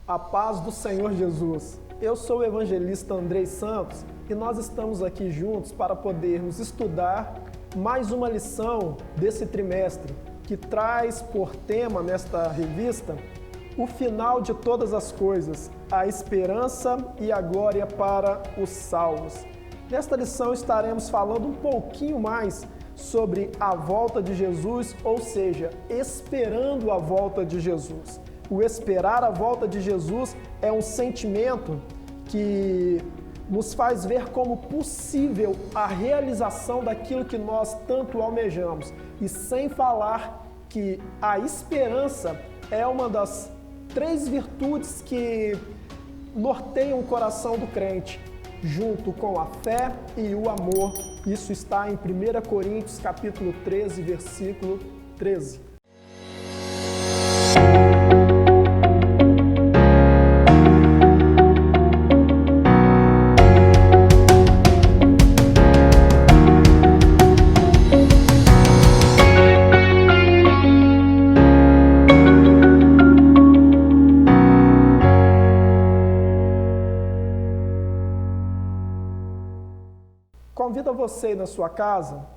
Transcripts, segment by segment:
A paz do Senhor Jesus. Eu sou o evangelista Andrei Santos e nós estamos aqui juntos para podermos estudar mais uma lição desse trimestre, que traz por tema nesta revista o final de todas as coisas, a esperança e a glória para os salvos. Nesta lição estaremos falando um pouquinho mais sobre a volta de Jesus, ou seja, esperando a volta de Jesus. O esperar a volta de Jesus é um sentimento que nos faz ver como possível a realização daquilo que nós tanto almejamos. E sem falar que a esperança é uma das 3 virtudes que norteiam o coração do crente, junto com a fé e o amor. Isso está em 1 Coríntios capítulo 13, versículo 13. Convido você na sua casa,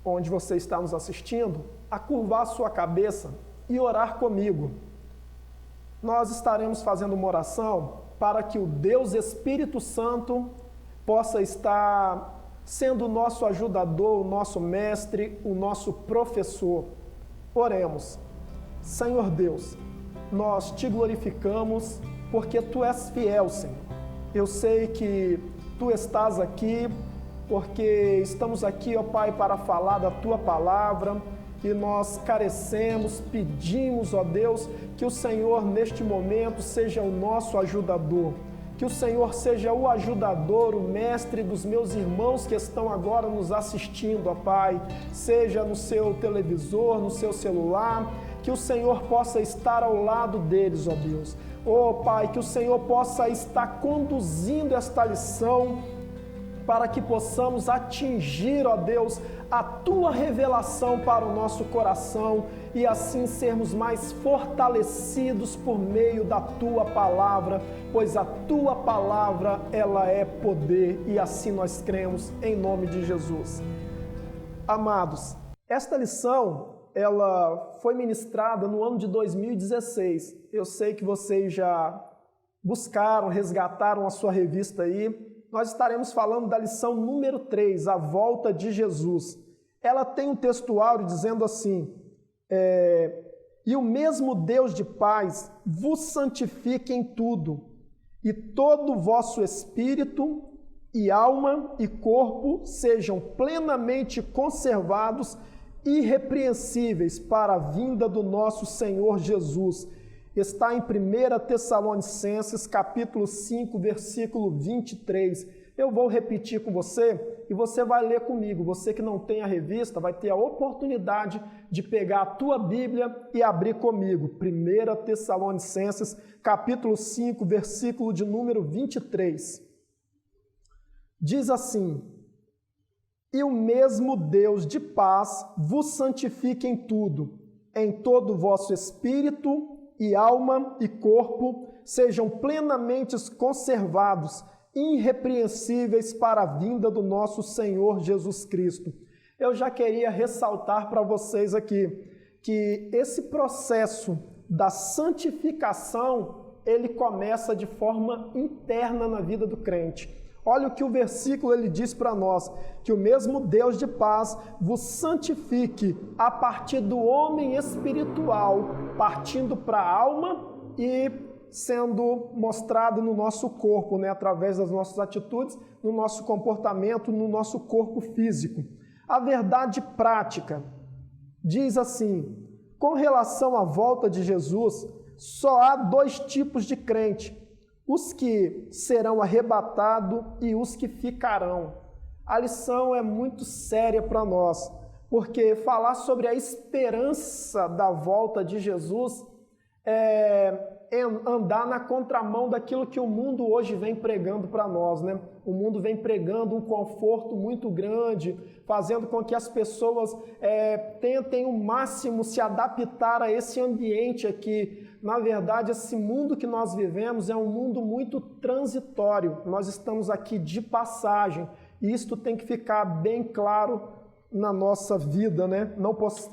onde você está nos assistindo, a curvar a sua cabeça e orar comigo. Nós estaremos fazendo uma oração para que o Deus Espírito Santo possa estar sendo o nosso ajudador, o nosso mestre, o nosso professor. Oremos. Senhor Deus, nós te glorificamos porque Tu és fiel, Senhor. Eu sei que Tu estás aqui porque estamos aqui, ó Pai, para falar da Tua palavra e nós carecemos, pedimos, ó Deus, que o Senhor neste momento seja o nosso ajudador, que o Senhor seja o ajudador, o mestre dos meus irmãos que estão agora nos assistindo, ó Pai, seja no seu televisor, no seu celular, que o Senhor possa estar ao lado deles, ó Deus. Ó Pai, que o Senhor possa estar conduzindo esta lição para que possamos atingir, ó Deus, a Tua revelação para o nosso coração e assim sermos mais fortalecidos por meio da Tua palavra, pois a Tua palavra, ela é poder e assim nós cremos em nome de Jesus. Amados, esta lição, ela foi ministrada no ano de 2016. Eu sei que vocês já buscaram, resgataram a sua revista aí. Nós estaremos falando da lição número 3, a volta de Jesus. Ela tem um textuário dizendo assim, e o mesmo Deus de paz vos santifique em tudo, e todo o vosso espírito e alma e corpo sejam plenamente conservados e irrepreensíveis para a vinda do nosso Senhor Jesus. Está em 1 Tessalonicenses, capítulo 5, versículo 23. Eu vou repetir com você e você vai ler comigo. Você que não tem a revista vai ter a oportunidade de pegar a tua Bíblia e abrir comigo. 1 Tessalonicenses, capítulo 5, versículo de número 23. Diz assim: e o mesmo Deus de paz vos santifique em tudo, em todo o vosso espírito e alma e corpo sejam plenamente conservados, irrepreensíveis para a vinda do nosso Senhor Jesus Cristo. Eu já queria ressaltar para vocês aqui que esse processo da santificação, ele começa de forma interna na vida do crente. Olha o que o versículo ele diz para nós, que o mesmo Deus de paz vos santifique a partir do homem espiritual, partindo para a alma e sendo mostrado no nosso corpo, através das nossas atitudes, no nosso comportamento, no nosso corpo físico. A verdade prática diz assim, com relação à volta de Jesus, só há 2 tipos de crente, os que serão arrebatados e os que ficarão. A lição é muito séria para nós, porque falar sobre a esperança da volta de Jesus é andar na contramão daquilo que o mundo hoje vem pregando para nós, O mundo vem pregando um conforto muito grande, fazendo com que as pessoas tentem o máximo se adaptar a esse ambiente aqui. Na verdade, esse mundo que nós vivemos é um mundo muito transitório. Nós estamos aqui de passagem e isto tem que ficar bem claro na nossa vida, né?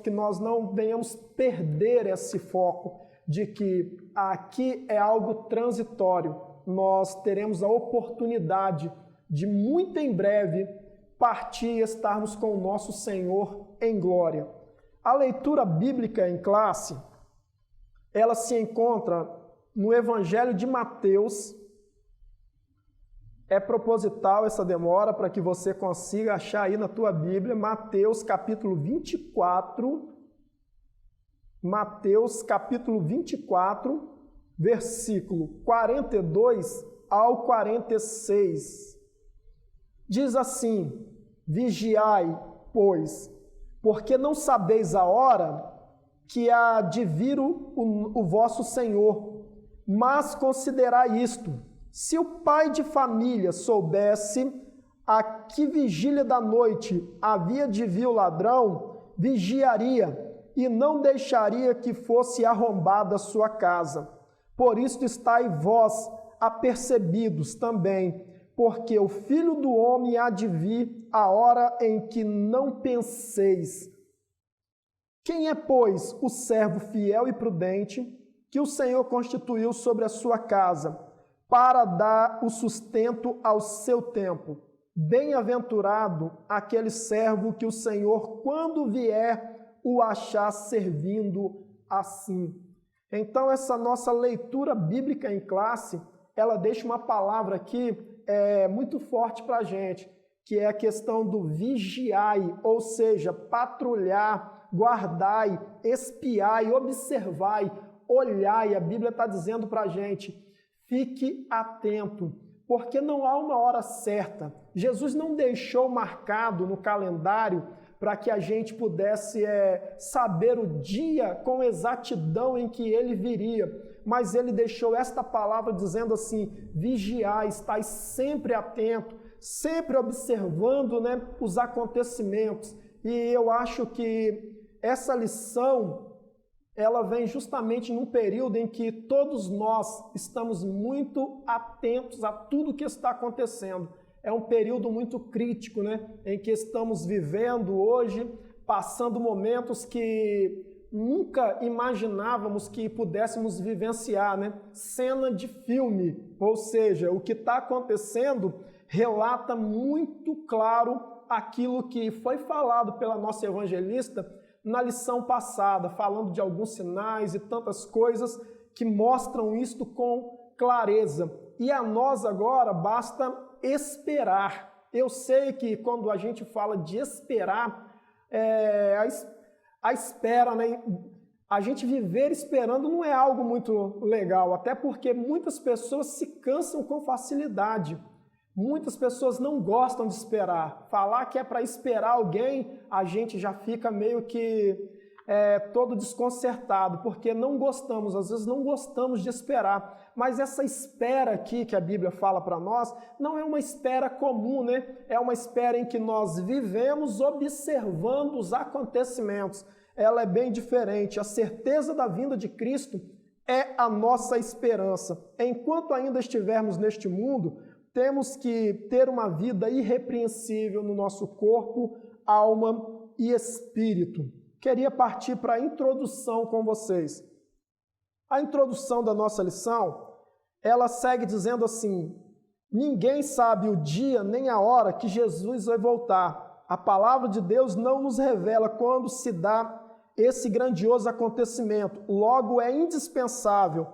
Que nós não venhamos perder esse foco de que aqui é algo transitório. Nós teremos a oportunidade de muito em breve partir e estarmos com o nosso Senhor em glória. A leitura bíblica em classe, ela se encontra no Evangelho de Mateus. É proposital essa demora para que você consiga achar aí na tua Bíblia, Mateus capítulo 24, Mateus capítulo 24, versículo 42 ao 46. Diz assim: vigiai, pois, porque não sabeis a hora que há de vir o vosso Senhor, mas considerai isto: se o pai de família soubesse a que vigília da noite havia de vir o ladrão, vigiaria e não deixaria que fosse arrombada a sua casa. Por isso estai vós apercebidos também, porque o Filho do Homem há de vir a hora em que não penseis. Quem é, pois, o servo fiel e prudente que o Senhor constituiu sobre a sua casa, para dar o sustento ao seu tempo? Bem-aventurado aquele servo que o Senhor, quando vier, o achar servindo assim. Então, essa nossa leitura bíblica em classe, ela deixa uma palavra aqui muito forte para a gente, que é a questão do vigiai, ou seja, patrulhar, guardai, espiai, observai, olhai. A Bíblia está dizendo para a gente: fique atento, porque não há uma hora certa. Jesus não deixou marcado no calendário para que a gente pudesse saber o dia com exatidão em que ele viria, mas ele deixou esta palavra dizendo assim: vigiai, estai sempre atento, sempre observando, né, os acontecimentos. E eu acho que essa lição, ela vem justamente num período em que todos nós estamos muito atentos a tudo que está acontecendo. É um período muito crítico, né? Em que estamos vivendo hoje, passando momentos que nunca imaginávamos que pudéssemos vivenciar, né? Cena de filme, ou seja, o que está acontecendo relata muito claro aquilo que foi falado pela nossa evangelista na lição passada, falando de alguns sinais e tantas coisas que mostram isto com clareza. E a nós agora basta esperar. Eu sei que quando a gente fala de esperar, a espera, né? A gente viver esperando não é algo muito legal, até porque muitas pessoas se cansam com facilidade. Muitas pessoas não gostam de esperar. Falar que é para esperar alguém, a gente já fica meio que todo desconcertado, porque não gostamos, às vezes não gostamos de esperar. Mas essa espera aqui que a Bíblia fala para nós, não é uma espera comum, né? É uma espera em que nós vivemos observando os acontecimentos. Ela é bem diferente. A certeza da vinda de Cristo é a nossa esperança. Enquanto ainda estivermos neste mundo, temos que ter uma vida irrepreensível no nosso corpo, alma e espírito. Queria partir para a introdução com vocês. A introdução da nossa lição, ela segue dizendo assim: ninguém sabe o dia nem a hora que Jesus vai voltar. A palavra de Deus não nos revela quando se dá esse grandioso acontecimento. Logo, é indispensável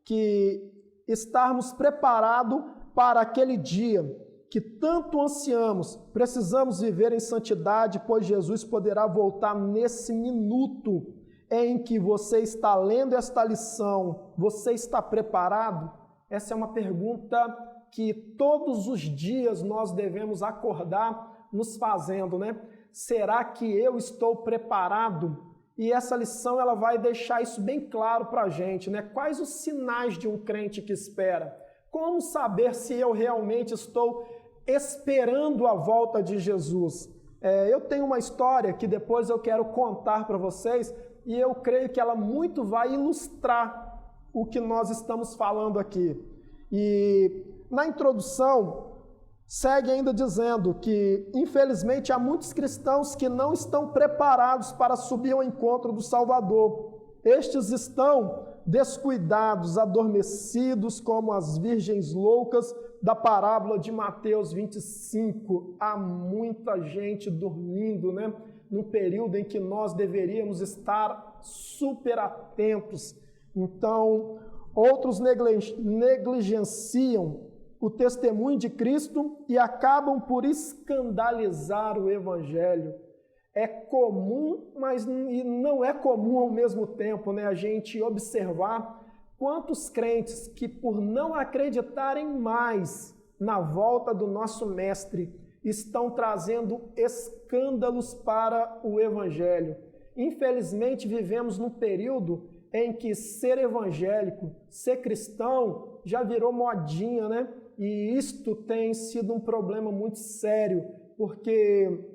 que estarmos preparados para aquele dia que tanto ansiamos. Precisamos viver em santidade, pois Jesus poderá voltar nesse minuto em que você está lendo esta lição. Você está preparado? Essa é uma pergunta que todos os dias nós devemos acordar nos fazendo, né? Será que eu estou preparado? E essa lição ela vai deixar isso bem claro para a gente, né? Quais os sinais de um crente que espera? Como saber se eu realmente estou esperando a volta de Jesus. Eu tenho uma história que depois eu quero contar para vocês e eu creio que ela muito vai ilustrar o que nós estamos falando aqui. E na introdução, segue ainda dizendo que, infelizmente, há muitos cristãos que não estão preparados para subir ao encontro do Salvador. Estes estão descuidados, adormecidos como as virgens loucas da parábola de Mateus 25. Há muita gente dormindo, né? Num período em que nós deveríamos estar super atentos. Então, outros negligenciam o testemunho de Cristo e acabam por escandalizar o Evangelho. É comum, mas não é comum ao mesmo tempo, né? A gente observar quantos crentes que, por não acreditarem mais na volta do nosso Mestre, estão trazendo escândalos para o Evangelho. Infelizmente, vivemos num período em que ser evangélico, ser cristão, já virou modinha, né? E isto tem sido um problema muito sério, porque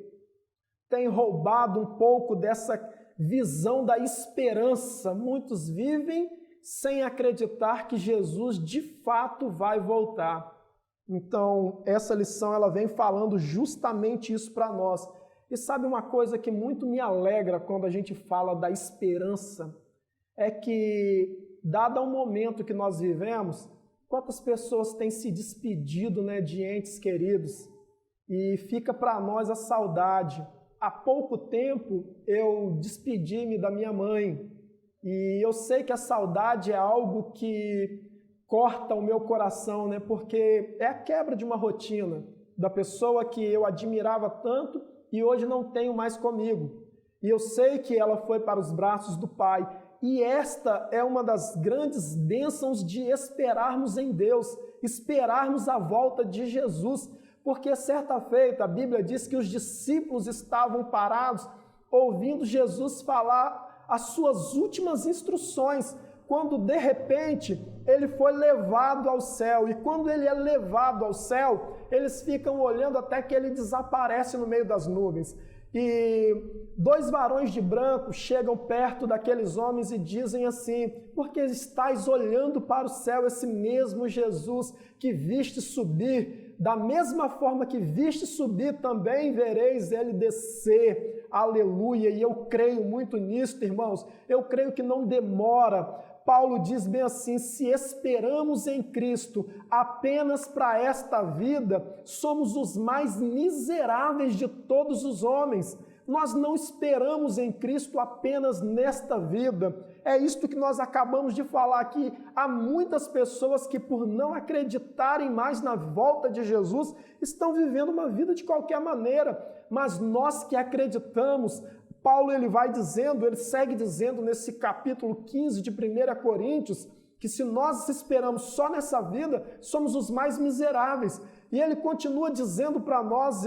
tem roubado um pouco dessa visão da esperança. Muitos vivem sem acreditar que Jesus de fato vai voltar. Então, essa lição ela vem falando justamente isso para nós. E sabe uma coisa que muito me alegra quando a gente fala da esperança? É que, dado o momento que nós vivemos, quantas pessoas têm se despedido, né, de entes queridos? E fica para nós a saudade. Há pouco tempo eu despedi-me da minha mãe e eu sei que a saudade é algo que corta o meu coração, né? Porque é a quebra de uma rotina da pessoa que eu admirava tanto e hoje não tenho mais comigo. E eu sei que ela foi para os braços do Pai. E esta é uma das grandes bênçãos de esperarmos em Deus, esperarmos a volta de Jesus. Porque certa feita a Bíblia diz que os discípulos estavam parados ouvindo Jesus falar as suas últimas instruções, quando de repente ele foi levado ao céu. E quando ele é levado ao céu, eles ficam olhando até que ele desaparece no meio das nuvens. E 2 varões de branco chegam perto daqueles homens e dizem assim: porque estáis olhando para o céu esse mesmo Jesus que viste subir? Da mesma forma que viste subir, também vereis ele descer. Aleluia! E eu creio muito nisso, irmãos. Eu creio que não demora. Paulo diz bem assim: se esperamos em Cristo apenas para esta vida, somos os mais miseráveis de todos os homens. Nós não esperamos em Cristo apenas nesta vida. É isto que nós acabamos de falar aqui. Há muitas pessoas que, por não acreditarem mais na volta de Jesus, estão vivendo uma vida de qualquer maneira. Mas nós que acreditamos, Paulo ele segue dizendo nesse capítulo 15 de 1 Coríntios, que se nós esperamos só nessa vida, somos os mais miseráveis. E ele continua dizendo para nós: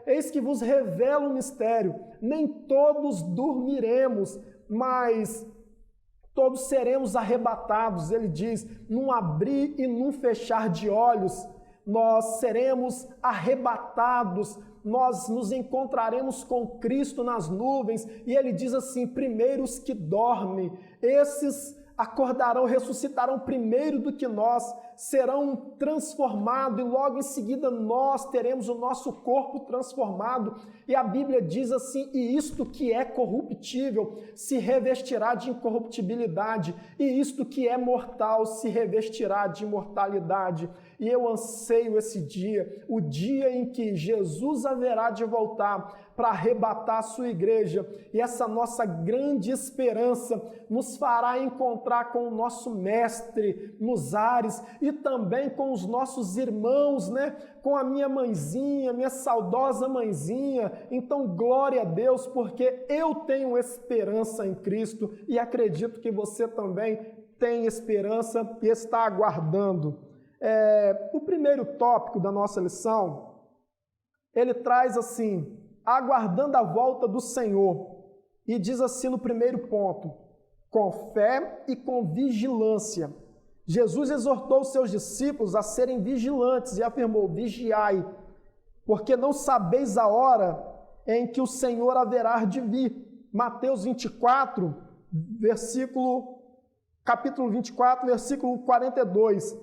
eis que vos revelo um mistério, nem todos dormiremos, mas todos seremos arrebatados. Ele diz: num abrir e num fechar de olhos, nós seremos arrebatados, nós nos encontraremos com Cristo nas nuvens. E ele diz assim: primeiro os que dormem, esses acordarão, ressuscitarão primeiro do que nós, serão transformados e logo em seguida nós teremos o nosso corpo transformado. E a Bíblia diz assim: e isto que é corruptível se revestirá de incorruptibilidade, e isto que é mortal se revestirá de imortalidade. E eu anseio esse dia, o dia em que Jesus haverá de voltar para arrebatar a sua igreja, e essa nossa grande esperança nos fará encontrar com o nosso Mestre nos ares e também com os nossos irmãos, né? Com a minha mãezinha, minha saudosa mãezinha. Então, glória a Deus, porque eu tenho esperança em Cristo e acredito que você também tem esperança e está aguardando. O primeiro tópico da nossa lição, ele traz assim: aguardando a volta do Senhor. E diz assim no primeiro ponto: com fé e com vigilância. Jesus exortou os seus discípulos a serem vigilantes e afirmou: vigiai, porque não sabeis a hora em que o Senhor haverá de vir. Mateus 24, capítulo 24, versículo 42.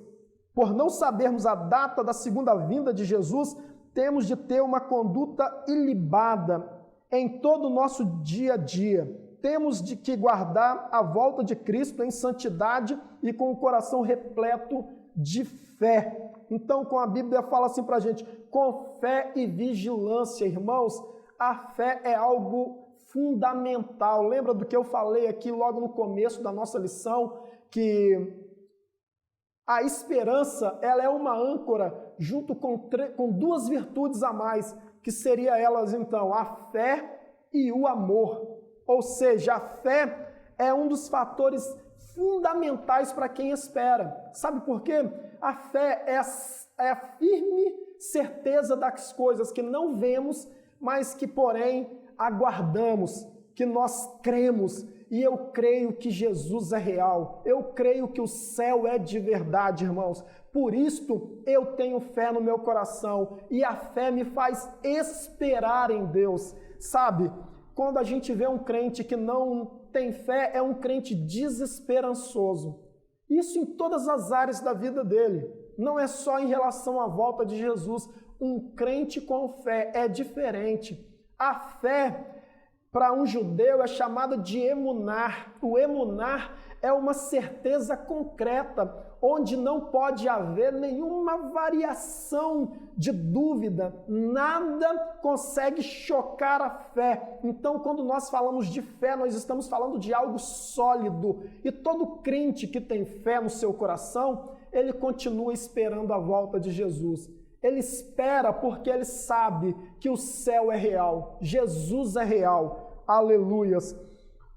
Por não sabermos a data da segunda vinda de Jesus, temos de ter uma conduta ilibada em todo o nosso dia a dia. Temos de que guardar a volta de Cristo em santidade e com o coração repleto de fé. Então, como a Bíblia fala assim para a gente, com fé e vigilância, irmãos, a fé é algo fundamental. Lembra do que eu falei aqui logo no começo da nossa lição, que a esperança, ela é uma âncora junto com duas virtudes a mais, que seriam elas então, a fé e o amor. Ou seja, a fé é um dos fatores fundamentais para quem espera. Sabe por quê? A fé é a firme certeza das coisas que não vemos, mas que, porém, aguardamos, que nós cremos. E eu creio que Jesus é real. Eu creio que o céu é de verdade, irmãos. Por isto, eu tenho fé no meu coração. E a fé me faz esperar em Deus. Sabe, quando a gente vê um crente que não tem fé, é um crente desesperançoso. Isso em todas as áreas da vida dele. Não é só em relação à volta de Jesus. Um crente com fé é diferente. A fé, para um judeu, é chamada de emunar. O emunar é uma certeza concreta, onde não pode haver nenhuma variação de dúvida. Nada consegue chocar a fé. Então, quando nós falamos de fé, nós estamos falando de algo sólido. E todo crente que tem fé no seu coração, ele continua esperando a volta de Jesus. Ele espera porque ele sabe que o céu é real, Jesus é real. Aleluias.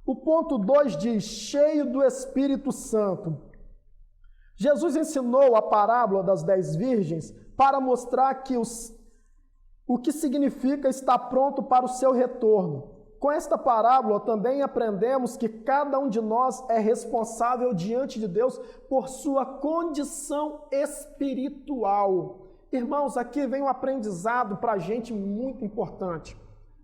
O ponto 2 diz, cheio do Espírito Santo. Jesus ensinou a parábola das 10 virgens para mostrar que o que significa estar pronto para o seu retorno. Com esta parábola também aprendemos que cada um de nós é responsável diante de Deus por sua condição espiritual. Irmãos, aqui vem um aprendizado para a gente muito importante.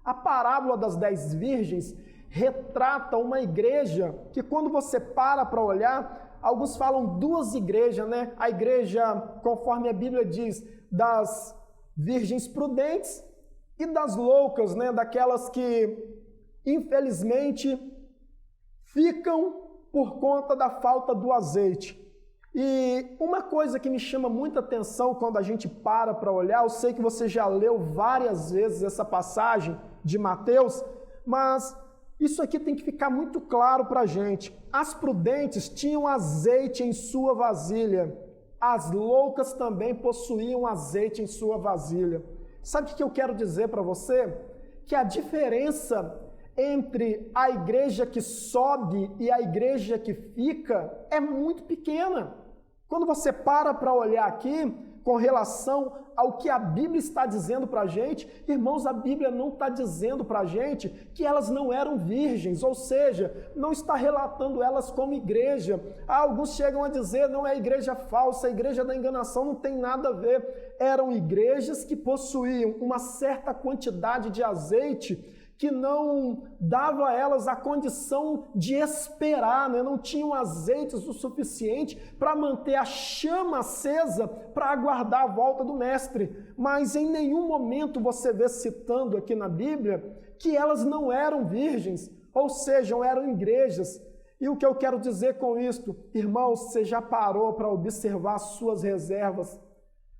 A parábola das 10 virgens retrata uma igreja que, quando você para olhar, alguns falam duas igrejas, né? A igreja, conforme a Bíblia diz, das virgens prudentes e das loucas, né? Daquelas que, infelizmente, ficam por conta da falta do azeite. E uma coisa que me chama muita atenção quando a gente para olhar, eu sei que você já leu várias vezes essa passagem de Mateus, mas isso aqui tem que ficar muito claro para a gente. As prudentes tinham azeite em sua vasilha, as loucas também possuíam azeite em sua vasilha. Sabe o que eu quero dizer para você? Que a diferença entre a igreja que sobe e a igreja que fica é muito pequena. Quando você para olhar aqui, com relação ao que a Bíblia está dizendo para a gente, irmãos, a Bíblia não está dizendo para a gente que elas não eram virgens, ou seja, não está relatando elas como igreja. Alguns chegam a dizer, não é a igreja falsa, a igreja da enganação, não tem nada a ver. Eram igrejas que possuíam uma certa quantidade de azeite que não dava a elas a condição de esperar, né? Não tinham azeites o suficiente para manter a chama acesa para aguardar a volta do mestre. Mas em nenhum momento você vê citando aqui na Bíblia que elas não eram virgens, ou seja, eram igrejas. E o que eu quero dizer com isto? Irmãos, você já parou para observar as suas reservas?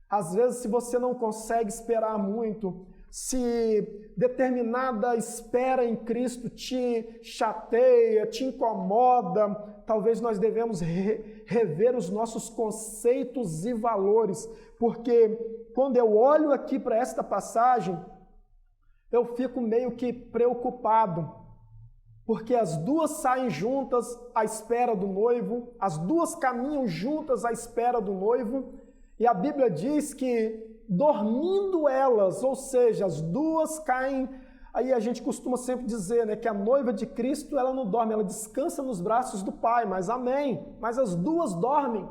Às vezes, se você não consegue esperar muito, se determinada espera em Cristo te chateia, te incomoda, talvez nós devemos rever os nossos conceitos e valores, porque quando eu olho aqui para esta passagem, eu fico meio que preocupado, porque as duas saem juntas à espera do noivo, as duas caminham juntas à espera do noivo, e a Bíblia diz que dormindo elas, ou seja, as duas caem, aí a gente costuma sempre dizer, né, que a noiva de Cristo, ela não dorme, ela descansa nos braços do Pai, mas amém, mas as duas dormem.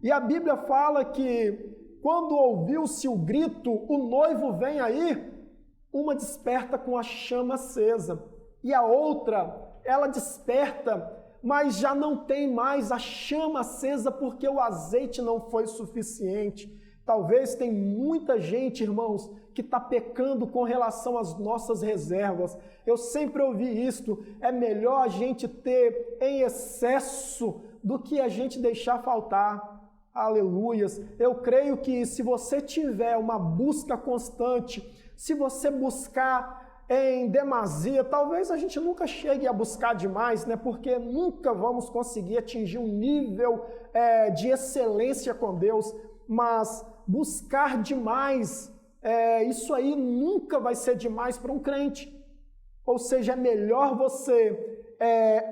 E a Bíblia fala que quando ouviu-se o grito, o noivo vem aí, uma desperta com a chama acesa e a outra, ela desperta, mas já não tem mais a chama acesa porque o azeite não foi suficiente. Talvez tem muita gente, irmãos, que está pecando com relação às nossas reservas. Eu sempre ouvi isto, é melhor a gente ter em excesso do que a gente deixar faltar. Aleluias! Eu creio que se você tiver uma busca constante, se você buscar em demasia, talvez a gente nunca chegue a buscar demais, né? Porque nunca vamos conseguir atingir um nível de excelência com Deus, mas buscar demais, isso aí nunca vai ser demais para um crente. Ou seja, é melhor você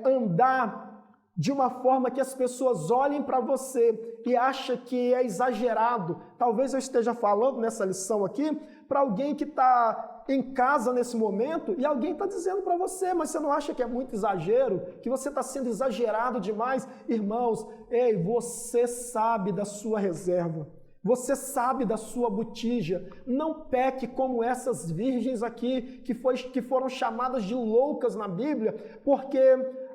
andar de uma forma que as pessoas olhem para você e achem que é exagerado. Talvez eu esteja falando nessa lição aqui para alguém que está em casa nesse momento e alguém está dizendo para você, mas você não acha que é muito exagero? Que você está sendo exagerado demais? Irmãos, você sabe da sua reserva. Você sabe da sua botija. Não peque como essas virgens aqui que foram chamadas de loucas na Bíblia, porque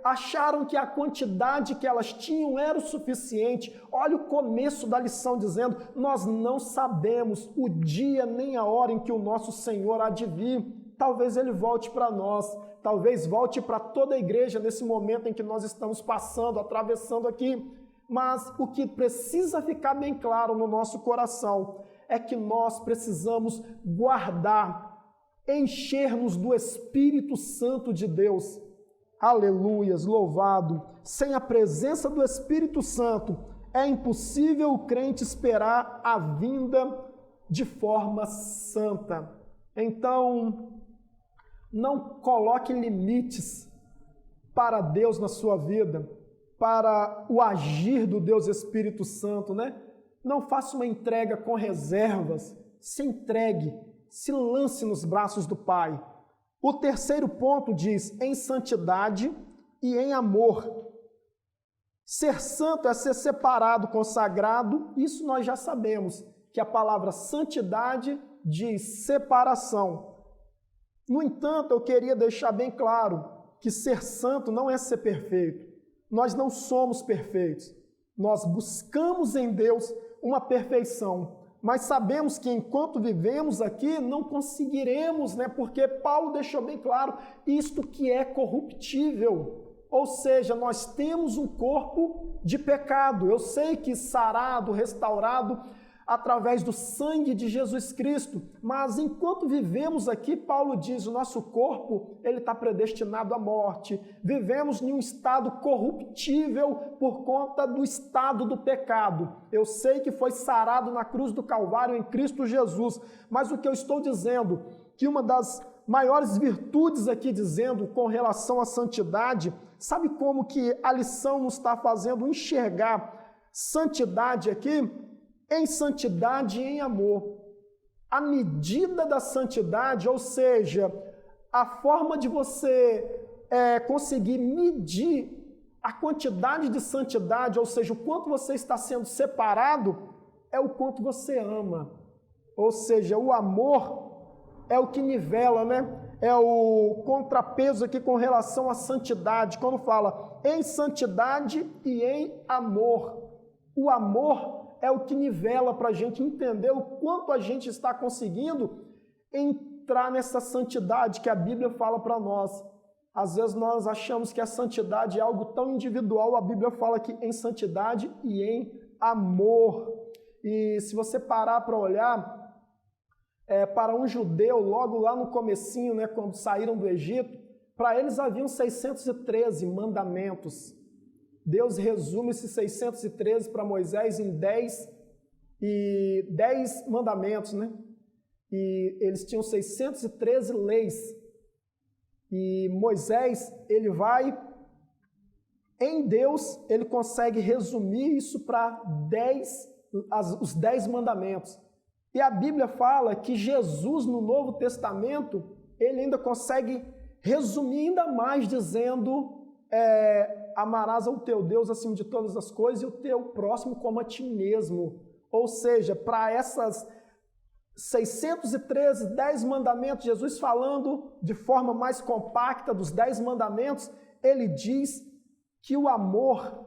acharam que a quantidade que elas tinham era o suficiente. Olha o começo da lição dizendo: nós não sabemos o dia nem a hora em que o nosso Senhor há de vir. Talvez Ele volte para nós, talvez volte para toda a igreja nesse momento em que nós estamos passando, atravessando aqui. Mas o que precisa ficar bem claro no nosso coração é que nós precisamos guardar, encher-nos do Espírito Santo de Deus. Aleluias, louvado. Sem a presença do Espírito Santo, é impossível o crente esperar a vinda de forma santa. Então, não coloque limites para Deus na sua vida, para o agir do Deus Espírito Santo, né? Não faça uma entrega com reservas. Se entregue, se lance nos braços do Pai. O terceiro ponto diz: em santidade e em amor. Ser santo é ser separado, consagrado. Isso nós já sabemos, que a palavra santidade diz separação. No entanto, eu queria deixar bem claro que ser santo não é ser perfeito. Nós não somos perfeitos. Nós buscamos em Deus uma perfeição. Mas sabemos que enquanto vivemos aqui, não conseguiremos, né? Porque Paulo deixou bem claro, isto que é corruptível. Ou seja, nós temos um corpo de pecado. Eu sei que sarado, restaurado, através do sangue de Jesus Cristo. Mas enquanto vivemos aqui, Paulo diz, o nosso corpo, ele está predestinado à morte. Vivemos em um estado corruptível por conta do estado do pecado. Eu sei que foi sarado na cruz do Calvário em Cristo Jesus, mas o que eu estou dizendo, que uma das maiores virtudes aqui dizendo com relação à santidade, sabe como que a lição nos está fazendo enxergar santidade aqui? Em santidade e em amor. A medida da santidade, ou seja, a forma de você conseguir medir a quantidade de santidade, ou seja, o quanto você está sendo separado, é o quanto você ama. Ou seja, o amor é o que nivela, né? É o contrapeso aqui com relação à santidade, quando fala em santidade e em amor. O amor é o que nivela para a gente entender o quanto a gente está conseguindo entrar nessa santidade que a Bíblia fala para nós. Às vezes nós achamos que a santidade é algo tão individual, a Bíblia fala que em santidade e em amor. E se você parar para olhar, para um judeu, logo lá no comecinho, né, quando saíram do Egito, para eles haviam 613 mandamentos. Deus resume esses 613 para Moisés em 10 mandamentos, né? E eles tinham 613 leis. E Moisés, ele vai, em Deus, ele consegue resumir isso para os 10 mandamentos. E a Bíblia fala que Jesus, no Novo Testamento, ele ainda consegue resumir ainda mais, dizendo amarás ao teu Deus acima de todas as coisas e o teu próximo como a ti mesmo. Ou seja, para essas 613, 10 mandamentos, Jesus falando de forma mais compacta dos 10 mandamentos, ele diz que o amor,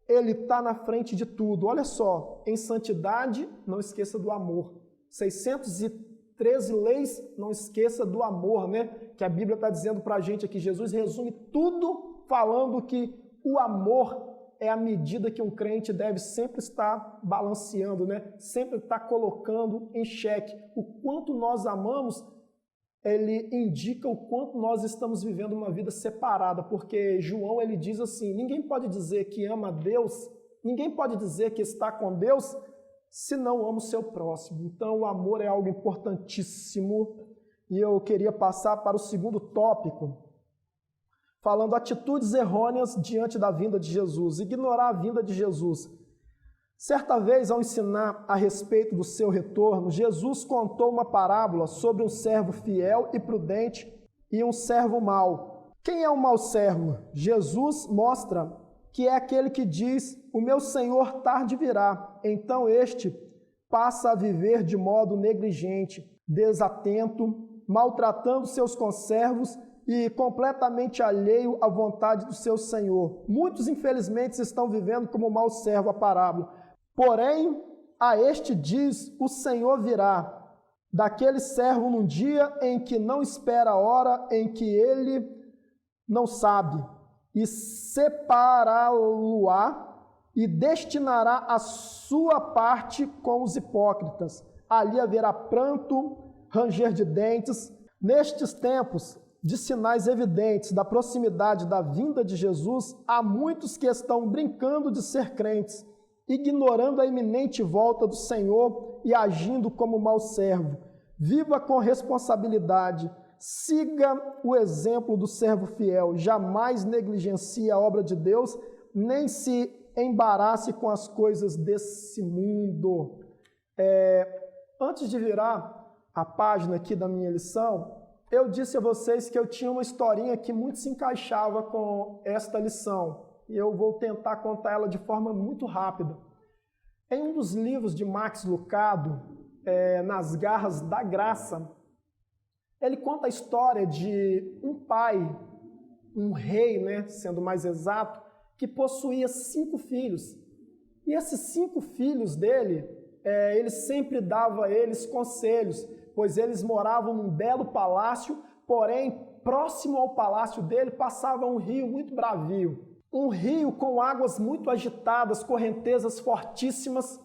ele está na frente de tudo. Olha só, em santidade, não esqueça do amor. 613 leis, não esqueça do amor, né? Que a Bíblia está dizendo para a gente aqui. Jesus resume tudo falando que o amor é a medida que um crente deve sempre estar balanceando, né? Sempre estar colocando em xeque. O quanto nós amamos, ele indica o quanto nós estamos vivendo uma vida separada, porque João, ele diz assim, ninguém pode dizer que ama a Deus, ninguém pode dizer que está com Deus, se não ama o seu próximo. Então, o amor é algo importantíssimo. E eu queria passar para o segundo tópico, falando atitudes errôneas diante da vinda de Jesus, ignorar a vinda de Jesus. Certa vez, ao ensinar a respeito do seu retorno, Jesus contou uma parábola sobre um servo fiel e prudente e um servo mau. Quem é o mau servo? Jesus mostra que é aquele que diz, o meu Senhor tarde virá. Então este passa a viver de modo negligente, desatento, maltratando seus conservos e completamente alheio à vontade do seu Senhor. Muitos, infelizmente, estão vivendo como mau servo a parábola. Porém, a este diz, o Senhor virá, daquele servo num dia em que não espera a hora, em que ele não sabe, e separá-lo-á e destinará a sua parte com os hipócritas. Ali haverá pranto, ranger de dentes. Nestes tempos de sinais evidentes da proximidade da vinda de Jesus, há muitos que estão brincando de ser crentes, ignorando a iminente volta do Senhor e agindo como mau servo. Viva com responsabilidade, siga o exemplo do servo fiel, jamais negligencie a obra de Deus, nem se embarace com as coisas desse mundo. Antes de virar a página aqui da minha lição, eu disse a vocês que eu tinha uma historinha que muito se encaixava com esta lição. E eu vou tentar contar ela de forma muito rápida. Em um dos livros de Max Lucado, Nas Garras da Graça, ele conta a história de um pai, um rei, né, sendo mais exato, que possuía 5 filhos. E esses 5 filhos dele, ele sempre dava a eles conselhos, pois eles moravam num belo palácio, porém, próximo ao palácio dele passava um rio muito bravio. Um rio com águas muito agitadas, correntezas fortíssimas.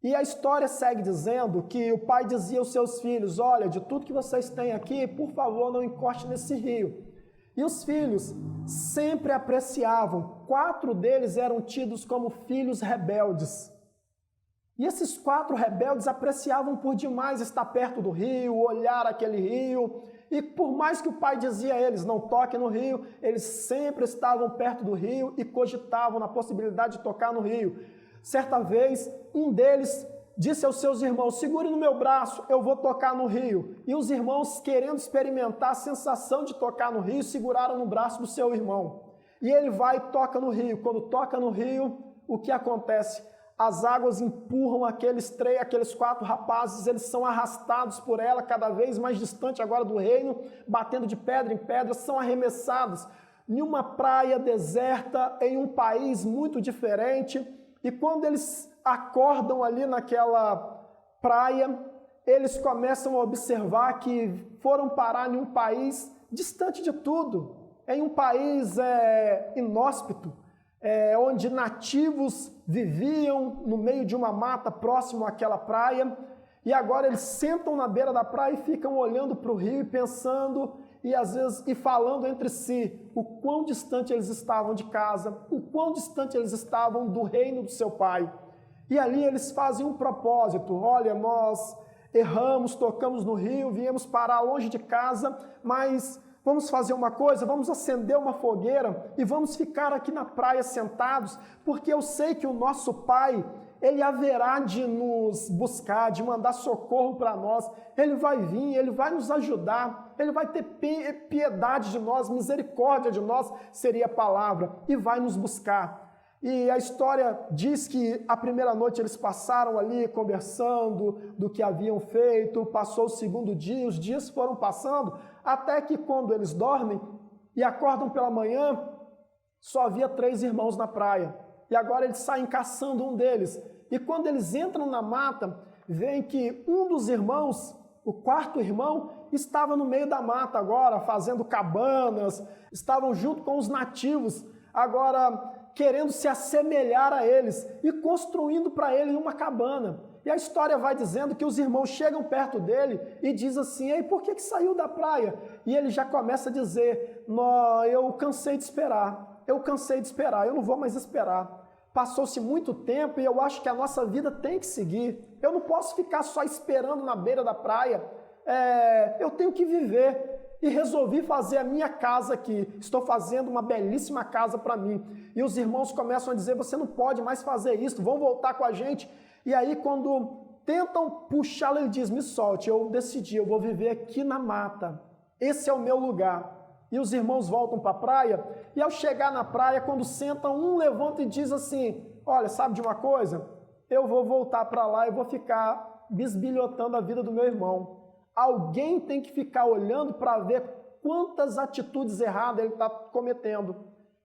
E a história segue dizendo que o pai dizia aos seus filhos, olha, de tudo que vocês têm aqui, por favor, não encoste nesse rio. E os filhos sempre apreciavam. 4 deles eram tidos como filhos rebeldes. E esses 4 rebeldes apreciavam por demais estar perto do rio, olhar aquele rio. E por mais que o pai dizia a eles, não toquem no rio, eles sempre estavam perto do rio e cogitavam na possibilidade de tocar no rio. Certa vez, um deles disse aos seus irmãos, segure no meu braço, eu vou tocar no rio. E os irmãos, querendo experimentar a sensação de tocar no rio, seguraram no braço do seu irmão. E ele vai e toca no rio. Quando toca no rio, o que acontece? As águas empurram aqueles 4 rapazes, eles são arrastados por ela, cada vez mais distante agora do reino, batendo de pedra em pedra, são arremessados em uma praia deserta, em um país muito diferente. E quando eles acordam ali naquela praia, eles começam a observar que foram parar em um país distante de tudo, em um país inóspito, onde nativos viviam no meio de uma mata próximo àquela praia, e agora eles sentam na beira da praia e ficam olhando para o rio e pensando, e às vezes falando entre si, o quão distante eles estavam de casa, o quão distante eles estavam do reino do seu pai. E ali eles fazem um propósito, olha, nós erramos, tocamos no rio, viemos parar longe de casa, mas vamos fazer uma coisa, vamos acender uma fogueira e vamos ficar aqui na praia sentados, porque eu sei que o nosso pai, Ele haverá de nos buscar, de mandar socorro para nós. Ele vai vir, Ele vai nos ajudar, Ele vai ter piedade de nós, misericórdia de nós, seria a palavra, e vai nos buscar. E a história diz que a primeira noite eles passaram ali conversando do que haviam feito, passou o segundo dia, os dias foram passando, até que quando eles dormem e acordam pela manhã, só havia 3 irmãos na praia. E agora eles saem caçando um deles. E quando eles entram na mata, veem que um dos irmãos, o 4º irmão, estava no meio da mata agora, fazendo cabanas, estavam junto com os nativos, agora querendo se assemelhar a eles e construindo para ele uma cabana. E a história vai dizendo que os irmãos chegam perto dele e diz assim: ei, por que saiu da praia? E ele já começa a dizer: eu cansei de esperar, eu não vou mais esperar. Passou-se muito tempo e eu acho que a nossa vida tem que seguir. Eu não posso ficar só esperando na beira da praia. Eu tenho que viver. E resolvi fazer a minha casa aqui. Estou fazendo uma belíssima casa para mim. E os irmãos começam a dizer: você não pode mais fazer isso, vão voltar com a gente. E aí quando tentam puxá-lo, ele diz: me solte, eu decidi, eu vou viver aqui na mata. Esse é o meu lugar. E os irmãos voltam para a praia, e ao chegar na praia, quando sentam, um levanta e diz assim: olha, sabe de uma coisa? Eu vou voltar para lá e vou ficar bisbilhotando a vida do meu irmão. Alguém tem que ficar olhando para ver quantas atitudes erradas ele está cometendo,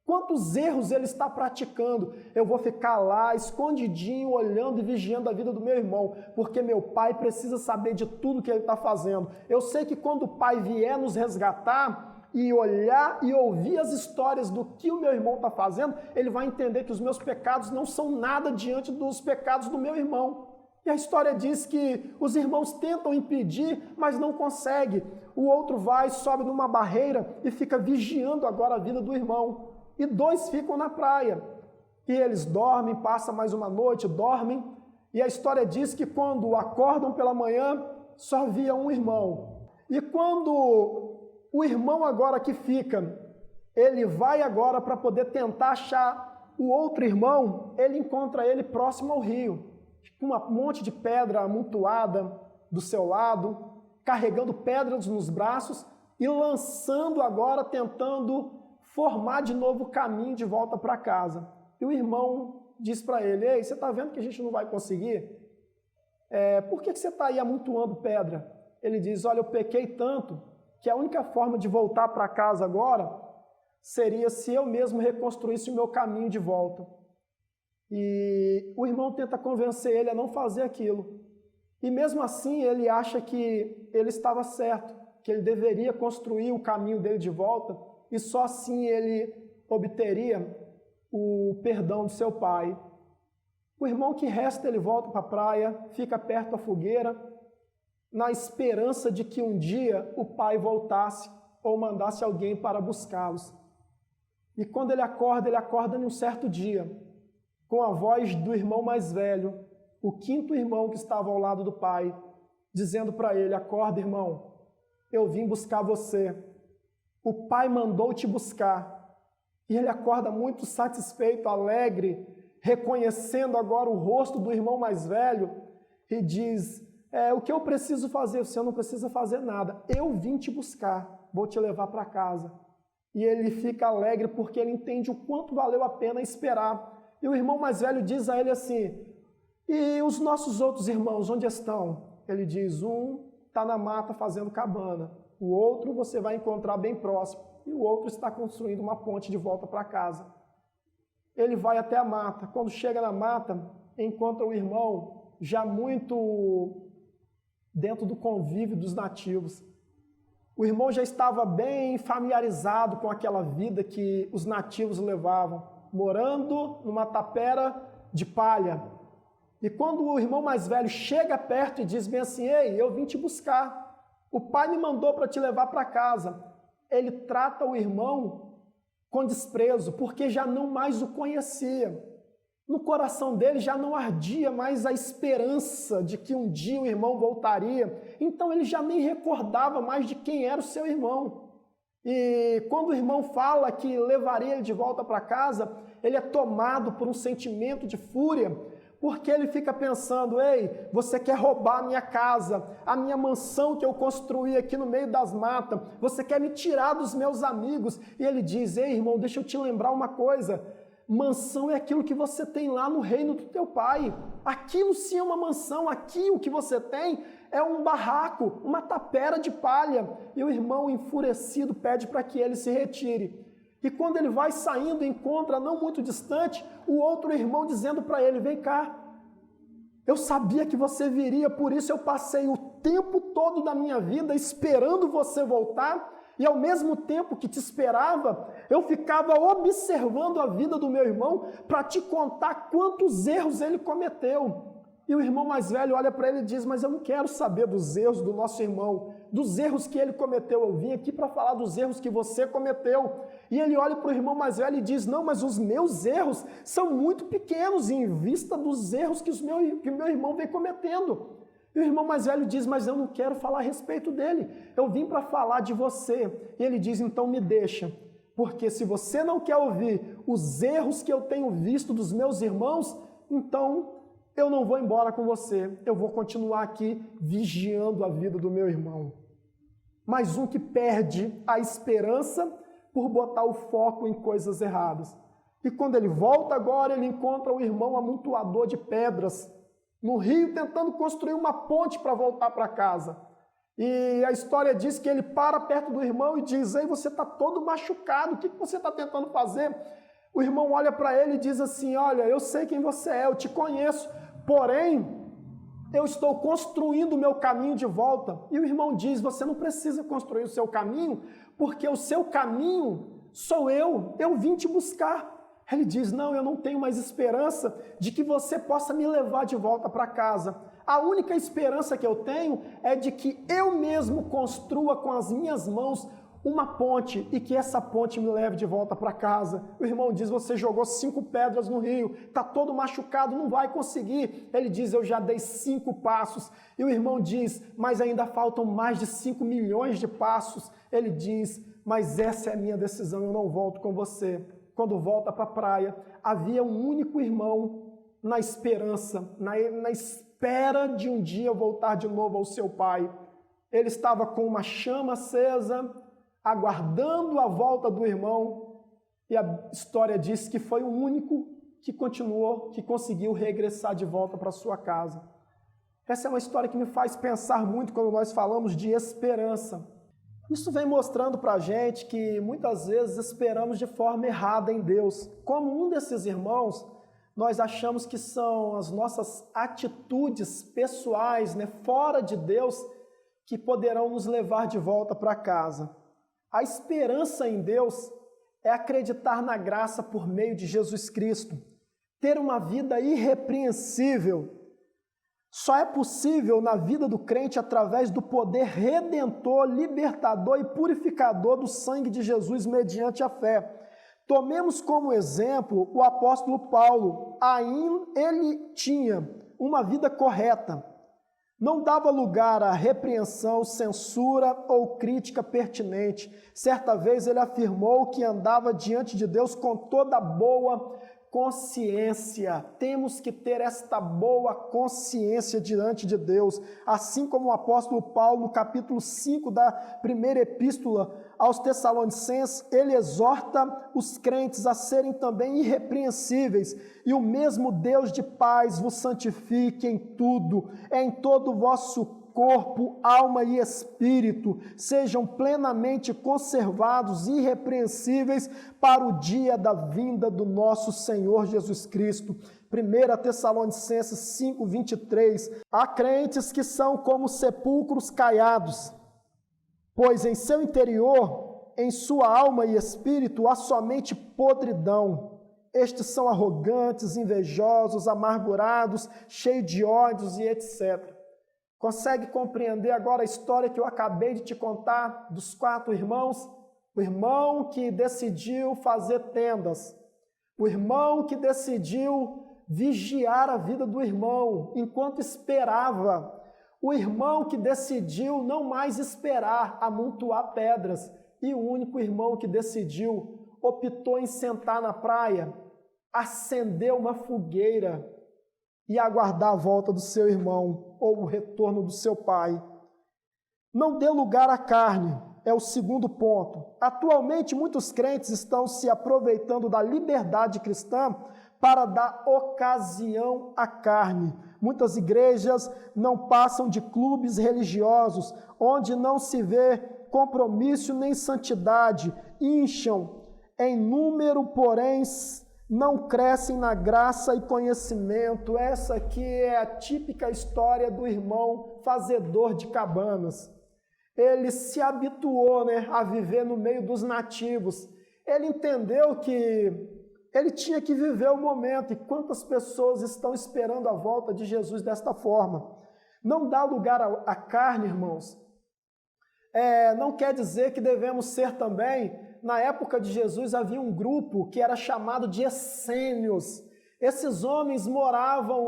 quantos erros ele está praticando. Eu vou ficar lá escondidinho, olhando e vigiando a vida do meu irmão, porque meu pai precisa saber de tudo que ele está fazendo. Eu sei que quando o pai vier nos resgatar e olhar e ouvir as histórias do que o meu irmão está fazendo, ele vai entender que os meus pecados não são nada diante dos pecados do meu irmão. E a história diz que os irmãos tentam impedir, mas não conseguem. O outro vai, sobe numa barreira e fica vigiando agora a vida do irmão. E 2 ficam na praia. E eles dormem, passa mais uma noite, dormem. E a história diz que quando acordam pela manhã, só havia um irmão. E quando o irmão agora que fica, ele vai agora para poder tentar achar o outro irmão, ele encontra ele próximo ao rio, com um monte de pedra amontoada do seu lado, carregando pedras nos braços e lançando agora, tentando formar de novo o caminho de volta para casa. E o irmão diz para ele: ei, você está vendo que a gente não vai conseguir? Por que você está aí amontoando pedra? Ele diz: olha, eu pequei tanto que a única forma de voltar para casa agora seria se eu mesmo reconstruísse o meu caminho de volta. E o irmão tenta convencer ele a não fazer aquilo. E mesmo assim ele acha que ele estava certo, que ele deveria construir o caminho dele de volta, e só assim ele obteria o perdão do seu pai. O irmão que resta, ele volta para a praia, fica perto da fogueira, na esperança de que um dia o pai voltasse ou mandasse alguém para buscá-los. E quando ele acorda num certo dia, com a voz do irmão mais velho, o 5º irmão que estava ao lado do pai, dizendo para ele: acorda, irmão, eu vim buscar você. O pai mandou te buscar. E ele acorda muito satisfeito, alegre, reconhecendo agora o rosto do irmão mais velho e diz: o que eu preciso fazer? Você não precisa fazer nada. Eu vim te buscar, vou te levar para casa. E ele fica alegre porque ele entende o quanto valeu a pena esperar. E o irmão mais velho diz a ele assim: e os nossos outros irmãos, onde estão? Ele diz: um está na mata fazendo cabana, o outro você vai encontrar bem próximo, e o outro está construindo uma ponte de volta para casa. Ele vai até a mata. Quando chega na mata, encontra o irmão já muito dentro do convívio dos nativos. O irmão já estava bem familiarizado com aquela vida que os nativos levavam, morando numa tapera de palha. E quando o irmão mais velho chega perto e diz bem assim: ei, eu vim te buscar, o pai me mandou para te levar para casa, ele trata o irmão com desprezo, porque já não mais o conhecia. No coração dele já não ardia mais a esperança de que um dia o irmão voltaria, então ele já nem recordava mais de quem era o seu irmão. E quando o irmão fala que levaria ele de volta para casa, ele é tomado por um sentimento de fúria, Porque ele fica pensando, ei, você quer roubar a minha casa, a minha mansão que eu construí aqui no meio das matas, você quer me tirar dos meus amigos. E ele diz, ei, irmão, deixa eu te lembrar uma coisa, mansão é aquilo que você tem lá no reino do teu pai. Aquilo sim é uma mansão, aqui o que você tem é um barraco, uma tapera de palha. E o irmão enfurecido pede para que ele se retire. E quando ele vai saindo, encontra, não muito distante, o outro irmão dizendo para ele, vem cá, eu sabia que você viria, por isso eu passei o tempo todo da minha vida esperando você voltar, e ao mesmo tempo que te esperava, eu ficava observando a vida do meu irmão para te contar quantos erros ele cometeu. E o irmão mais velho olha para ele e diz, mas eu não quero saber dos erros do nosso irmão, dos erros que ele cometeu. Eu vim aqui para falar dos erros que você cometeu. E ele olha para o irmão mais velho e diz, não, mas os meus erros são muito pequenos em vista dos erros que o meu irmão vem cometendo. E o irmão mais velho diz, mas eu não quero falar a respeito dele. Eu vim para falar de você. E ele diz, então me deixa. Porque se você não quer ouvir os erros que eu tenho visto dos meus irmãos, então eu não vou embora com você, eu vou continuar aqui vigiando a vida do meu irmão. Mais um que perde a esperança por botar o foco em coisas erradas. E quando ele volta agora, ele encontra o irmão amontoador de pedras no rio, tentando construir uma ponte para voltar para casa. E a história diz que ele para perto do irmão e diz, ei, você está todo machucado, o que você está tentando fazer? O irmão olha para ele e diz assim, olha, eu sei quem você é, eu te conheço, porém, eu estou construindo o meu caminho de volta. E o irmão diz, você não precisa construir o seu caminho, porque o seu caminho sou eu vim te buscar. Ele diz, não, eu não tenho mais esperança de que você possa me levar de volta para casa. A única esperança que eu tenho é de que eu mesmo construa com as minhas mãos uma ponte e que essa ponte me leve de volta para casa. O irmão diz, você jogou 5 pedras no rio, está todo machucado, não vai conseguir. Ele diz, eu já dei 5 passos. E o irmão diz, mas ainda faltam mais de 5 milhões de passos. Ele diz, mas essa é a minha decisão, eu não volto com você. Quando volta para a praia, havia um único irmão na esperança, na espera de um dia voltar de novo ao seu pai. Ele estava com uma chama acesa, aguardando a volta do irmão, e a história diz que foi o único que continuou, que conseguiu regressar de volta para sua casa. Essa é uma história que me faz pensar muito quando nós falamos de esperança. Isso vem mostrando para a gente que muitas vezes esperamos de forma errada em Deus. Como um desses irmãos, nós achamos que são as nossas atitudes pessoais, fora de Deus, que poderão nos levar de volta para casa. A esperança em Deus é acreditar na graça por meio de Jesus Cristo, ter uma vida irrepreensível. Só é possível na vida do crente através do poder redentor, libertador e purificador do sangue de Jesus mediante a fé. Tomemos como exemplo o apóstolo Paulo. Ele tinha uma vida correta. Não dava lugar à repreensão, censura ou crítica pertinente. Certa vez ele afirmou que andava diante de Deus com toda boa consciência. Temos que ter esta boa consciência diante de Deus. Assim como o apóstolo Paulo, no capítulo 5 da primeira epístola aos Tessalonicenses, ele exorta os crentes a serem também irrepreensíveis. E o mesmo Deus de paz vos santifique em tudo, em todo o vosso corpo, alma e espírito, sejam plenamente conservados, irrepreensíveis para o dia da vinda do nosso Senhor Jesus Cristo. 1 Tessalonicenses 5, 23. Há crentes que são como sepulcros caiados, pois em seu interior, em sua alma e espírito, há somente podridão. Estes são arrogantes, invejosos, amargurados, cheios de ódios e etc. Consegue compreender agora a história que eu acabei de te contar dos 4 irmãos? O irmão que decidiu fazer tendas, o irmão que decidiu vigiar a vida do irmão enquanto esperava, o irmão que decidiu não mais esperar, amontoar pedras, e o único irmão que decidiu, optou em sentar na praia, acendeu uma fogueira e aguardar a volta do seu irmão ou o retorno do seu pai. Não dê lugar à carne, é o segundo ponto. Atualmente, muitos crentes estão se aproveitando da liberdade cristã para dar ocasião à carne. Muitas igrejas não passam de clubes religiosos, onde não se vê compromisso nem santidade, incham em número, porém não crescem na graça e conhecimento. Essa aqui é a típica história do irmão fazedor de cabanas. Ele se habituou, a viver no meio dos nativos. Ele entendeu que ele tinha que viver o momento. E quantas pessoas estão esperando a volta de Jesus desta forma? Não dá lugar à carne, irmãos. Não quer dizer que devemos ser também. Na época de Jesus havia um grupo que era chamado de essênios. Esses homens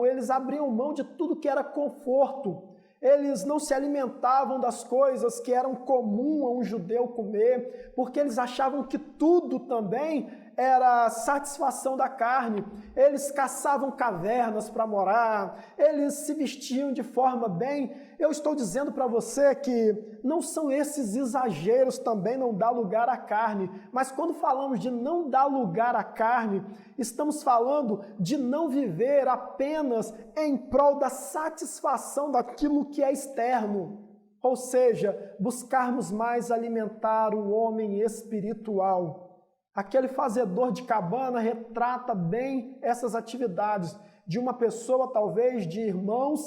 eles abriam mão de tudo que era conforto. Eles não se alimentavam das coisas que eram comum a um judeu comer, porque eles achavam que tudo também era satisfação da carne. Eles caçavam cavernas para morar, eles se vestiam de forma bem. Eu estou dizendo para você que não são esses exageros também não dar lugar à carne, mas quando falamos de não dar lugar à carne, estamos falando de não viver apenas em prol da satisfação daquilo que é externo, ou seja, buscarmos mais alimentar o homem espiritual. Aquele fazedor de cabana retrata bem essas atividades de uma pessoa, talvez de irmãos,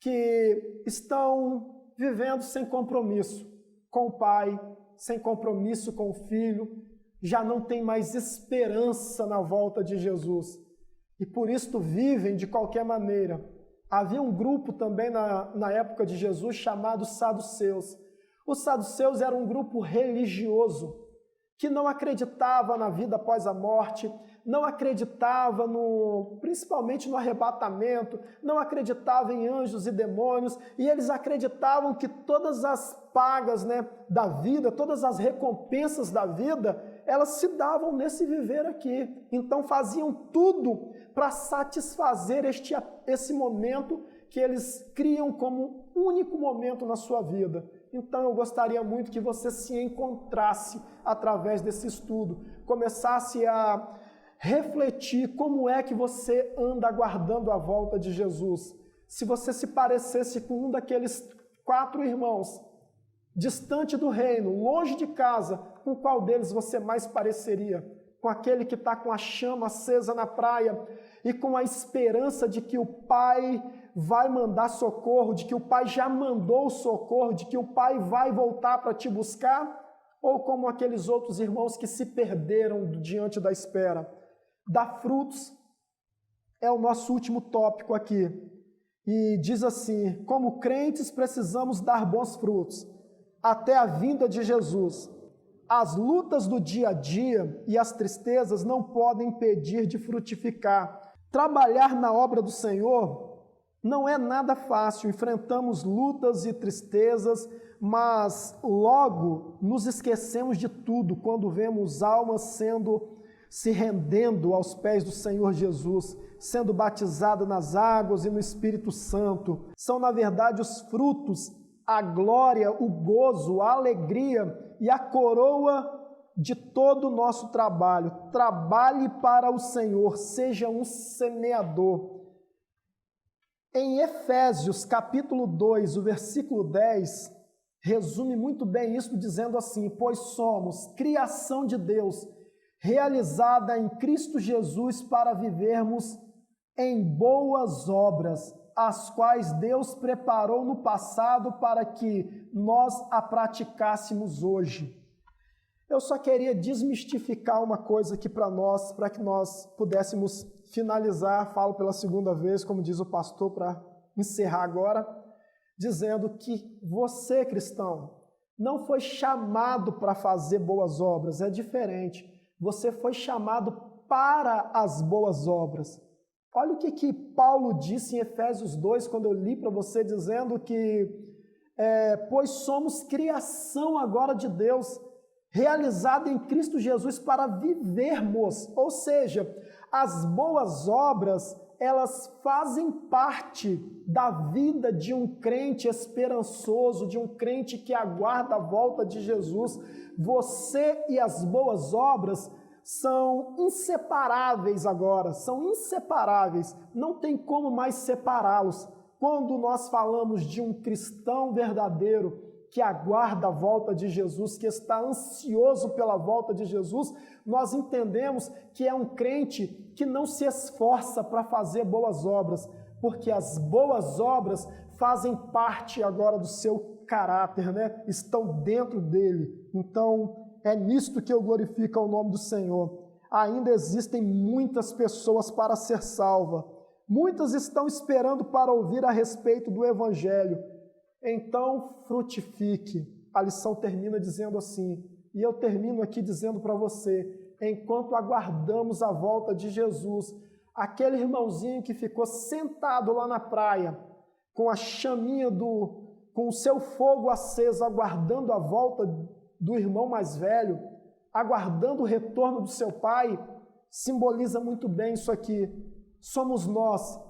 que estão vivendo sem compromisso com o pai, sem compromisso com o filho, já não tem mais esperança na volta de Jesus. E por isso vivem de qualquer maneira. Havia um grupo também na época de Jesus chamado Saduceus. Os saduceus eram um grupo religioso, que não acreditava na vida após a morte, não acreditava principalmente no arrebatamento, não acreditava em anjos e demônios, e eles acreditavam que todas as pagas da vida, todas as recompensas da vida, elas se davam nesse viver aqui. Então faziam tudo para satisfazer esse momento que eles criam como único momento na sua vida. Então eu gostaria muito que você se encontrasse através desse estudo, começasse a refletir como é que você anda aguardando a volta de Jesus. Se você se parecesse com um daqueles 4 irmãos, distante do reino, longe de casa, com qual deles você mais pareceria? Com aquele que está com a chama acesa na praia e com a esperança de que o Pai vai mandar socorro, de que o Pai já mandou socorro, de que o Pai vai voltar para te buscar? Ou como aqueles outros irmãos que se perderam diante da espera? Dar frutos é o nosso último tópico aqui. E diz assim: como crentes precisamos dar bons frutos até a vinda de Jesus. As lutas do dia a dia e as tristezas não podem impedir de frutificar. Trabalhar na obra do Senhor não é nada fácil. Enfrentamos lutas e tristezas, mas logo nos esquecemos de tudo quando vemos almas se rendendo aos pés do Senhor Jesus, sendo batizada nas águas e no Espírito Santo. São, na verdade, os frutos, a glória, o gozo, a alegria e a coroa de todo o nosso trabalho. Trabalhe para o Senhor, seja um semeador. Em Efésios, capítulo 2, o versículo 10, resume muito bem isso, dizendo assim: pois somos criação de Deus, realizada em Cristo Jesus para vivermos em boas obras, as quais Deus preparou no passado para que nós a praticássemos hoje. Eu só queria desmistificar uma coisa aqui para nós, para que nós pudéssemos finalizar. Falo pela segunda vez, como diz o pastor, para encerrar agora, dizendo que você, cristão, não foi chamado para fazer boas obras, é diferente. Você foi chamado para as boas obras. Olha o que Paulo disse em Efésios 2, quando eu li para você, dizendo que pois somos criação agora de Deus, realizada em Cristo Jesus para vivermos. Ou seja, as boas obras, elas fazem parte da vida de um crente esperançoso, de um crente que aguarda a volta de Jesus. Você e as boas obras são inseparáveis agora, são inseparáveis, não tem como mais separá-los. Quando nós falamos de um cristão verdadeiro que aguarda a volta de Jesus, que está ansioso pela volta de Jesus, nós entendemos que é um crente que não se esforça para fazer boas obras, porque as boas obras fazem parte agora do seu caráter, né? Estão dentro dele. Então, é nisto que eu glorifico o nome do Senhor. Ainda existem muitas pessoas para ser salvas. Muitas estão esperando para ouvir a respeito do Evangelho. Então, frutifique. A lição termina dizendo assim, e eu termino aqui dizendo para você, enquanto aguardamos a volta de Jesus, aquele irmãozinho que ficou sentado lá na praia, com a chaminha com o seu fogo aceso, aguardando a volta do irmão mais velho, aguardando o retorno do seu pai, simboliza muito bem isso aqui. Somos nós,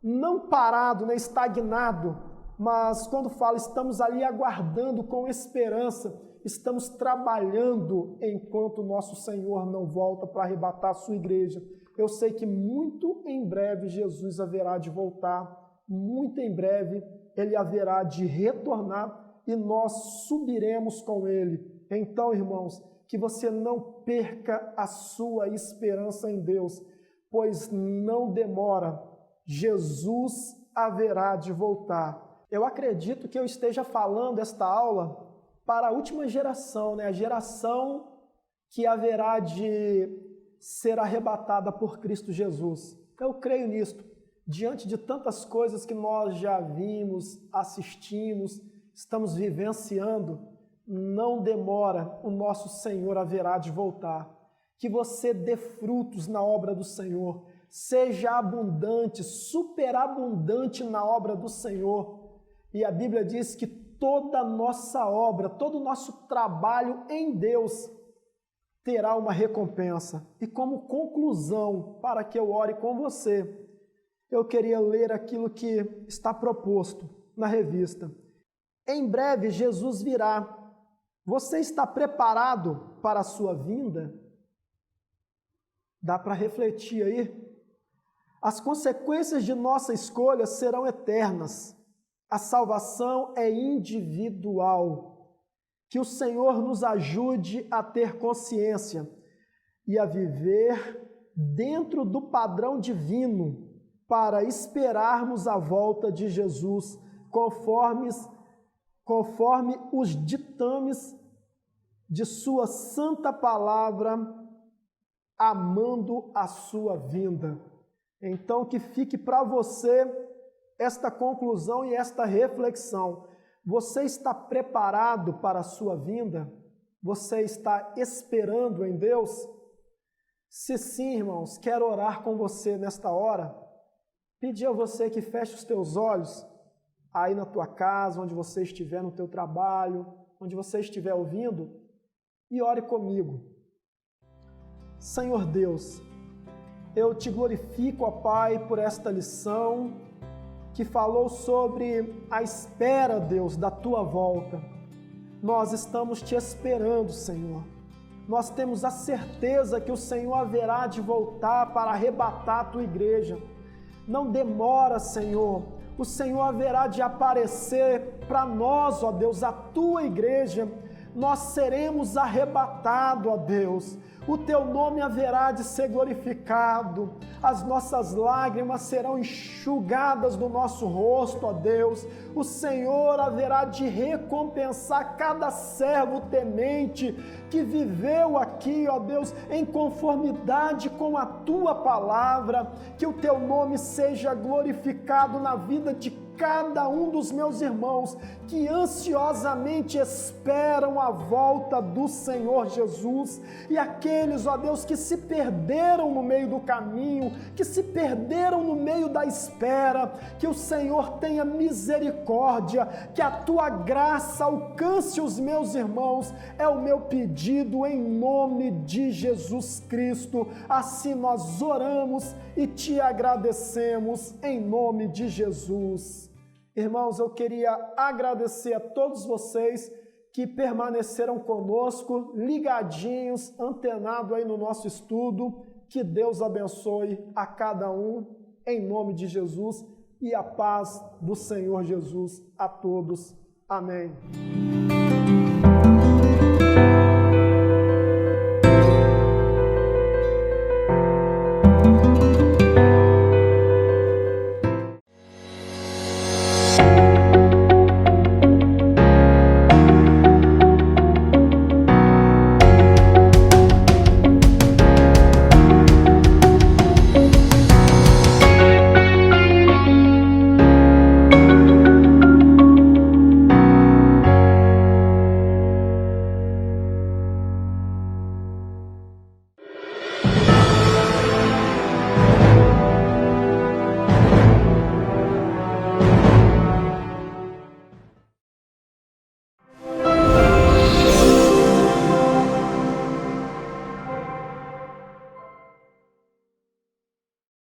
não parado, nem estagnado, mas quando fala, estamos ali aguardando com esperança, estamos trabalhando enquanto o nosso Senhor não volta para arrebatar a sua igreja. Eu sei que muito em breve Jesus haverá de voltar, muito em breve ele haverá de retornar e nós subiremos com ele. Então, irmãos, que você não perca a sua esperança em Deus, pois não demora, Jesus haverá de voltar. Eu acredito que eu esteja falando esta aula para a última geração, né? A geração que haverá de ser arrebatada por Cristo Jesus. Eu creio nisto. Diante de tantas coisas que nós já vimos, assistimos, estamos vivenciando, não demora, o nosso Senhor haverá de voltar. Que você dê frutos na obra do Senhor, seja abundante, superabundante na obra do Senhor. E a Bíblia diz que toda a nossa obra, todo o nosso trabalho em Deus terá uma recompensa. E como conclusão, para que eu ore com você, eu queria ler aquilo que está proposto na revista. Em breve Jesus virá. Você está preparado para a sua vinda? Dá para refletir aí? As consequências de nossa escolha serão eternas. A salvação é individual. Que o Senhor nos ajude a ter consciência e a viver dentro do padrão divino para esperarmos a volta de Jesus conforme os ditames de sua santa palavra, amando a sua vinda. Então, que fique para você esta conclusão e esta reflexão. Você está preparado para a sua vinda? Você está esperando em Deus? Se sim, irmãos, quero orar com você nesta hora. Pedir a você que feche os teus olhos, aí na tua casa, onde você estiver, no teu trabalho, onde você estiver ouvindo, e ore comigo. Senhor Deus, eu te glorifico, ó Pai, por esta lição que falou sobre a espera, Deus, da tua volta. Nós estamos te esperando, Senhor. Nós temos a certeza que o Senhor haverá de voltar para arrebatar a tua igreja. Não demora, Senhor. O Senhor haverá de aparecer para nós, ó Deus, a tua igreja. Nós seremos arrebatados, ó Deus. O teu nome haverá de ser glorificado. As nossas lágrimas serão enxugadas do nosso rosto, ó Deus. O Senhor haverá de recompensar cada servo temente que viveu aqui, ó Deus, em conformidade com a tua palavra. Que o teu nome seja glorificado na vida de cada um dos meus irmãos que ansiosamente esperam a volta do Senhor Jesus e aqueles, ó Deus, que se perderam no meio do caminho, que se perderam no meio da espera, que o Senhor tenha misericórdia, que a tua graça alcance os meus irmãos, é o meu pedido em nome de Jesus Cristo. Assim nós oramos e te agradecemos em nome de Jesus. Irmãos, eu queria agradecer a todos vocês que permaneceram conosco, ligadinhos, antenados aí no nosso estudo. Que Deus abençoe a cada um, em nome de Jesus, e a paz do Senhor Jesus a todos. Amém.